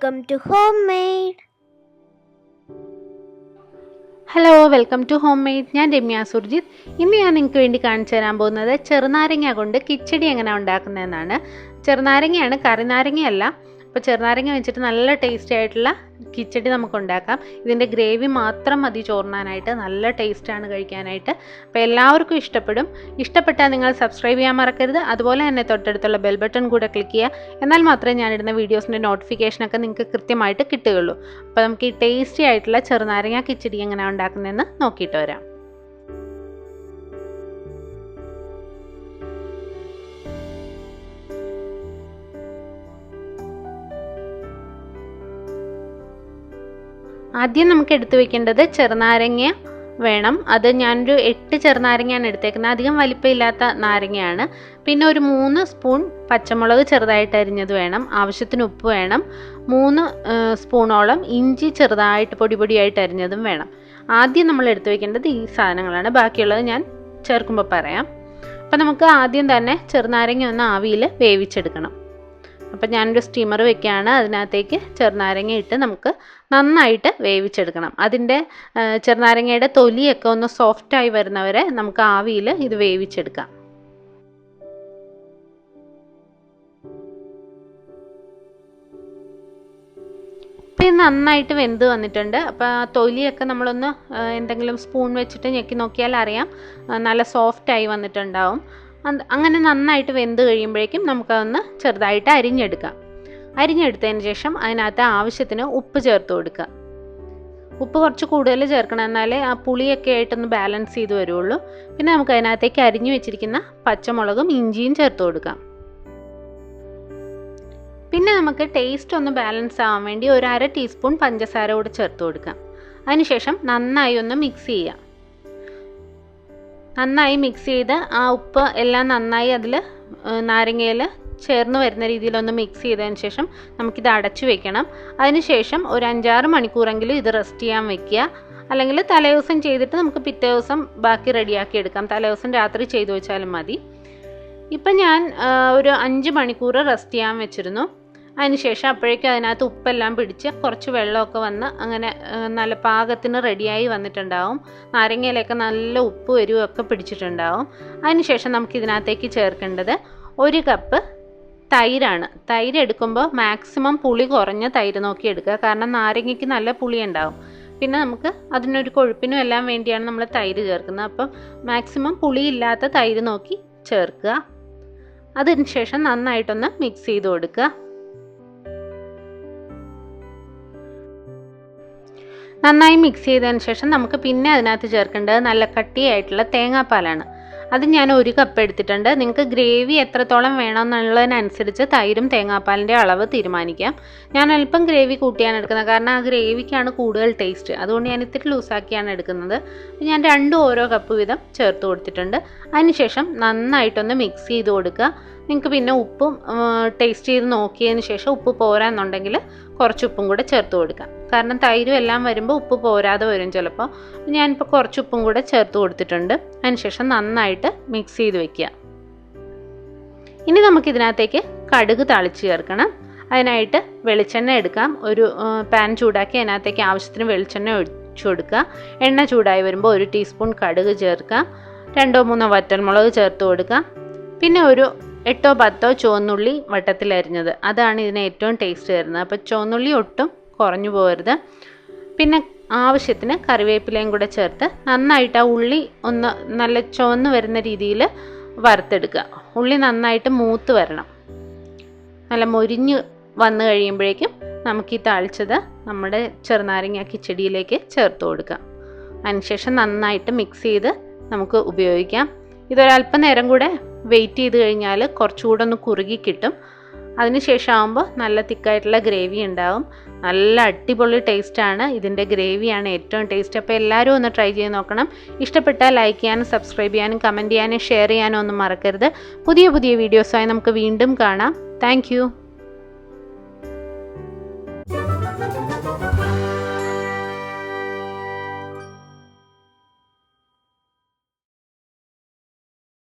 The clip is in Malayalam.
welcome to Homemade. Hello, welcome to homemade. ഞാൻ രമ്യ സുർജിത്ത്. ഇന്ന് ഞാൻ നിങ്ങൾക്ക് വേണ്ടി കാണിച്ചു തരാൻ പോകുന്നത് ചെറുനാരങ്ങ കൊണ്ട് കിച്ചടി എങ്ങനെ ഉണ്ടാക്കുന്നതെന്നാണ്. ചെറുനാരങ്ങയാണ്, കറിനാരങ്ങയല്ല. അപ്പോൾ ചെറുനാരങ്ങ വെച്ചിട്ട് നല്ല ടേസ്റ്റി ആയിട്ടുള്ള കിച്ചടി നമുക്ക് ഉണ്ടാക്കാം. ഇതിൻ്റെ ഗ്രേവി മാത്രം മതി ചോറിനാനായിട്ട്. നല്ല ടേസ്റ്റാണ് കഴിക്കാനായിട്ട്. അപ്പോൾ എല്ലാവർക്കും ഇഷ്ടപ്പെടും. ഇഷ്ടപ്പെട്ടാൽ നിങ്ങൾ സബ്സ്ക്രൈബ് ചെയ്യാൻ മറക്കരുത്. അതുപോലെ തന്നെ തൊട്ടടുത്തുള്ള ബെൽ ബട്ടൺ കൂടെ ക്ലിക്ക് ചെയ്യുക. എന്നാൽ മാത്രമേ ഞാനിടുന്ന വീഡിയോസിൻ്റെ നോട്ടിഫിക്കേഷനൊക്കെ നിങ്ങൾക്ക് കൃത്യമായിട്ട് കിട്ടുകയുള്ളൂ. അപ്പോൾ നമുക്ക് ഈ ടേസ്റ്റി ആയിട്ടുള്ള ചെറുനാരങ്ങ കിച്ചടി എങ്ങനെയാണ് ഉണ്ടാക്കുന്നതെന്ന് നോക്കിയിട്ട് വരാം. ആദ്യം നമുക്ക് എടുത്തു വെക്കേണ്ടത് ചെറുനാരങ്ങ വേണം. അത് ഞാനൊരു 8 ചെറുനാരങ്ങയാണ് എടുത്തേക്കുന്നത്. അധികം വലിപ്പമില്ലാത്ത നാരങ്ങയാണ്. പിന്നെ ഒരു 3 സ്പൂൺ പച്ചമുളക് ചെറുതായിട്ട് അരിഞ്ഞത് വേണം. ആവശ്യത്തിന് ഉപ്പ് വേണം. 3 സ്പൂണോളം ഇഞ്ചി ചെറുതായിട്ട് പൊടിയായിട്ട് അരിഞ്ഞതും വേണം. ആദ്യം നമ്മൾ എടുത്തു വെക്കേണ്ടത് ഈ സാധനങ്ങളാണ്. ബാക്കിയുള്ളത് ഞാൻ ചേർക്കുമ്പോൾ പറയാം. അപ്പം നമുക്ക് ആദ്യം തന്നെ ചെറുനാരങ്ങ ഒന്ന് ആവിയിൽ വേവിച്ചെടുക്കണം. അപ്പം ഞാനൊരു സ്റ്റീമർ വെക്കുകയാണ്. അതിനകത്തേക്ക് ചെറുനാരങ്ങ ഇട്ട് നമുക്ക് നന്നായിട്ട് വേവിച്ചെടുക്കണം. അതിൻ്റെ ചെറുനാരങ്ങയുടെ തൊലിയൊക്കെ ഒന്ന് സോഫ്റ്റായി വരുന്നവരെ നമുക്ക് ആവിയിൽ ഇത് വേവിച്ചെടുക്കാം. ഇപ്പം നന്നായിട്ട് വെന്ത് വന്നിട്ടുണ്ട്. അപ്പോൾ ആ തൊലിയൊക്കെ നമ്മളൊന്ന് എന്തെങ്കിലും സ്പൂൺ വെച്ചിട്ട് ഞെക്കി നോക്കിയാൽ അറിയാം, നല്ല സോഫ്റ്റായി വന്നിട്ടുണ്ടാവും. അങ്ങനെ നന്നായിട്ട് വെന്ത് കഴിയുമ്പോഴേക്കും നമുക്കതൊന്ന് ചെറുതായിട്ട് അരിഞ്ഞെടുക്കാം. അരിഞ്ഞെടുത്തതിന് ശേഷം അതിനകത്ത് ആവശ്യത്തിന് ഉപ്പ് ചേർത്ത് കൊടുക്കുക. ഉപ്പ് കുറച്ച് കൂടുതൽ ചേർക്കണം, എന്നാലേ ആ പുളിയൊക്കെ ആയിട്ടൊന്ന് ബാലൻസ് ചെയ്ത് വരുള്ളൂ. പിന്നെ നമുക്ക് അതിനകത്തേക്ക് അരിഞ്ഞു വെച്ചിരിക്കുന്ന പച്ചമുളകും ഇഞ്ചിയും ചേർത്ത് കൊടുക്കാം. പിന്നെ നമുക്ക് ടേസ്റ്റ് ഒന്ന് ബാലൻസ് ആവാൻ വേണ്ടി ഒരു 1/2 ടീസ്പൂൺ പഞ്ചസാര കൂടെ ചേർത്ത് കൊടുക്കാം. അതിനുശേഷം നന്നായി ഒന്ന് മിക്സ് ചെയ്യാം. നന്നായി മിക്സ് ചെയ്ത് ആ ഉപ്പ് എല്ലാം നന്നായി അതിൽ നാരങ്ങയിൽ ചേർന്ന് വരുന്ന രീതിയിലൊന്ന് മിക്സ് ചെയ്തതിന് ശേഷം നമുക്കിത് അടച്ചു വെക്കണം. അതിനുശേഷം ഒരു 5-6 മണിക്കൂറെങ്കിലും ഇത് റെസ്റ്റ് ചെയ്യാൻ വെക്കുക. അല്ലെങ്കിൽ തലേദിവസം ചെയ്തിട്ട് നമുക്ക് പിറ്റേ ദിവസം ബാക്കി റെഡിയാക്കി എടുക്കാം. തലേദിവസം രാത്രി ചെയ്തു വെച്ചാലും മതി. ഇപ്പം ഞാൻ ഒരു 5 മണിക്കൂർ റെസ്റ്റ് ചെയ്യാൻ വെച്ചിരുന്നു. അതിനുശേഷം അപ്പോഴേക്കും അതിനകത്ത് ഉപ്പെല്ലാം പിടിച്ച് കുറച്ച് വെള്ളമൊക്കെ വന്ന് അങ്ങനെ നല്ല പാകത്തിന് റെഡിയായി വന്നിട്ടുണ്ടാവും. നാരങ്ങയിലൊക്കെ നല്ല ഉപ്പ് എരിവൊക്കെ പിടിച്ചിട്ടുണ്ടാവും. അതിനുശേഷം നമുക്കിതിനകത്തേക്ക് ചേർക്കേണ്ടത് 1 കപ്പ് തൈരാണ്. തൈര് എടുക്കുമ്പോൾ മാക്സിമം പുളി കുറഞ്ഞ തൈര് നോക്കി എടുക്കുക. കാരണം നാരങ്ങയ്ക്ക് നല്ല പുളി ഉണ്ടാവും. പിന്നെ നമുക്ക് അതിനൊരു കൊഴുപ്പിനും എല്ലാം വേണ്ടിയാണ് നമ്മൾ തൈര് ചേർക്കുന്നത്. അപ്പം മാക്സിമം പുളിയില്ലാത്ത തൈര് നോക്കി ചേർക്കുക. അതിനുശേഷം നന്നായിട്ടൊന്ന് മിക്സ് ചെയ്ത് കൊടുക്കുക. നന്നായി മിക്സ് ചെയ്തതിന് ശേഷം നമുക്ക് പിന്നെ അതിനകത്ത് ചേർക്കേണ്ടത് നല്ല കട്ടിയായിട്ടുള്ള തേങ്ങാപ്പാലാണ്. അത് ഞാൻ 1 കപ്പ് എടുത്തിട്ടുണ്ട്. നിങ്ങൾക്ക് ഗ്രേവി എത്രത്തോളം വേണമെന്നുള്ളതിനനുസരിച്ച് തൈരും തേങ്ങാപ്പാലിൻ്റെ അളവ് തീരുമാനിക്കാം. ഞാൻ അല്പം ഗ്രേവി കൂട്ടിയാണ് എടുക്കുന്നത്, കാരണം ആ ഗ്രേവിക്കാണ് കൂടുതൽ ടേസ്റ്റ്. അതുകൊണ്ട് ഞാൻ ഇത്തിരി ലൂസാക്കിയാണ് എടുക്കുന്നത്. ഞാൻ 2 ഓരോ കപ്പ് വീതം ചേർത്ത് കൊടുത്തിട്ടുണ്ട്. അതിനുശേഷം നന്നായിട്ടൊന്ന് മിക്സ് ചെയ്ത് കൊടുക്കുക. നിങ്ങൾക്ക് പിന്നെ ഉപ്പും ടേസ്റ്റ് ചെയ്ത് നോക്കിയതിന് ശേഷം ഉപ്പ് പോരാന്നുണ്ടെങ്കിൽ കുറച്ച് ഉപ്പും കൂടെ ചേർത്ത് കൊടുക്കാം. കാരണം തൈരും എല്ലാം വരുമ്പോൾ ഉപ്പ് പോരാതെ വരും ചിലപ്പോൾ. ഞാനിപ്പോൾ കുറച്ച് ഉപ്പും കൂടെ ചേർത്ത് കൊടുത്തിട്ടുണ്ട്. അതിനുശേഷം നന്നായിട്ട് മിക്സ് ചെയ്ത് വെക്കുക. ഇനി നമുക്കിതിനകത്തേക്ക് കടുക് താളിച്ച് ചേർക്കണം. അതിനായിട്ട് വെളിച്ചെണ്ണ എടുക്കാം. ഒരു പാൻ ചൂടാക്കി അതിനകത്തേക്ക് ആവശ്യത്തിന് വെളിച്ചെണ്ണ ഒഴിച്ചു കൊടുക്കുക. എണ്ണ ചൂടായി വരുമ്പോൾ 1 ടീസ്പൂൺ കടുക് ചേർക്കാം. 2-3 വറ്റൽമുളക് ചേർത്ത് കൊടുക്കാം. പിന്നെ ഒരു 8-10 ചുവന്നുള്ളി വട്ടത്തിലരിഞ്ഞത്, അതാണ് ഇതിന് ഏറ്റവും ടേസ്റ്റ് തരുന്നത്. അപ്പോൾ ചുവന്നുള്ളി ഒട്ടും കുറഞ്ഞു പോകരുത്. പിന്നെ ആവശ്യത്തിന് കറിവേപ്പിലയും കൂടെ ചേർത്ത് നന്നായിട്ട് ആ ഉള്ളി ഒന്ന് നല്ല ചുവന്ന് വരുന്ന രീതിയിൽ വറുത്തെടുക്കുക. ഉള്ളി നന്നായിട്ട് മൂത്ത് വരണം. നല്ല മൊരിഞ്ഞ് വന്നു കഴിയുമ്പോഴേക്കും നമുക്ക് ഈ താളിച്ചത് നമ്മുടെ ചെറുനാരങ്ങ കിച്ചടിയിലേക്ക് ചേർത്ത് കൊടുക്കാം. അതിനുശേഷം നന്നായിട്ട് മിക്സ് ചെയ്ത് നമുക്ക് ഉപയോഗിക്കാം. ഇതൊരല്പം നേരം കൂടെ വെയിറ്റ് ചെയ്ത് കഴിഞ്ഞാൽ കുറച്ചുകൂടെ ഒന്ന് കുറുകി കിട്ടും. അതിനുശേഷം ആകുമ്പോൾ നല്ല തിക്കായിട്ടുള്ള ഗ്രേവി ഉണ്ടാവും. നല്ല അടിപൊളി ടേസ്റ്റാണ്. ഇതിൻ്റെ ഗ്രേവിയാണ് ഏറ്റവും ടേസ്റ്റ്. അപ്പോൾ എല്ലാവരും ഒന്ന് ട്രൈ ചെയ്ത് നോക്കണം. ഇഷ്ടപ്പെട്ടാൽ ലൈക്ക് ചെയ്യാനും സബ്സ്ക്രൈബ് ചെയ്യാനും കമൻറ്റ് ചെയ്യാനും ഷെയർ ചെയ്യാനും ഒന്നും മറക്കരുത്. പുതിയ വീഡിയോസായി നമുക്ക് വീണ്ടും കാണാം. താങ്ക്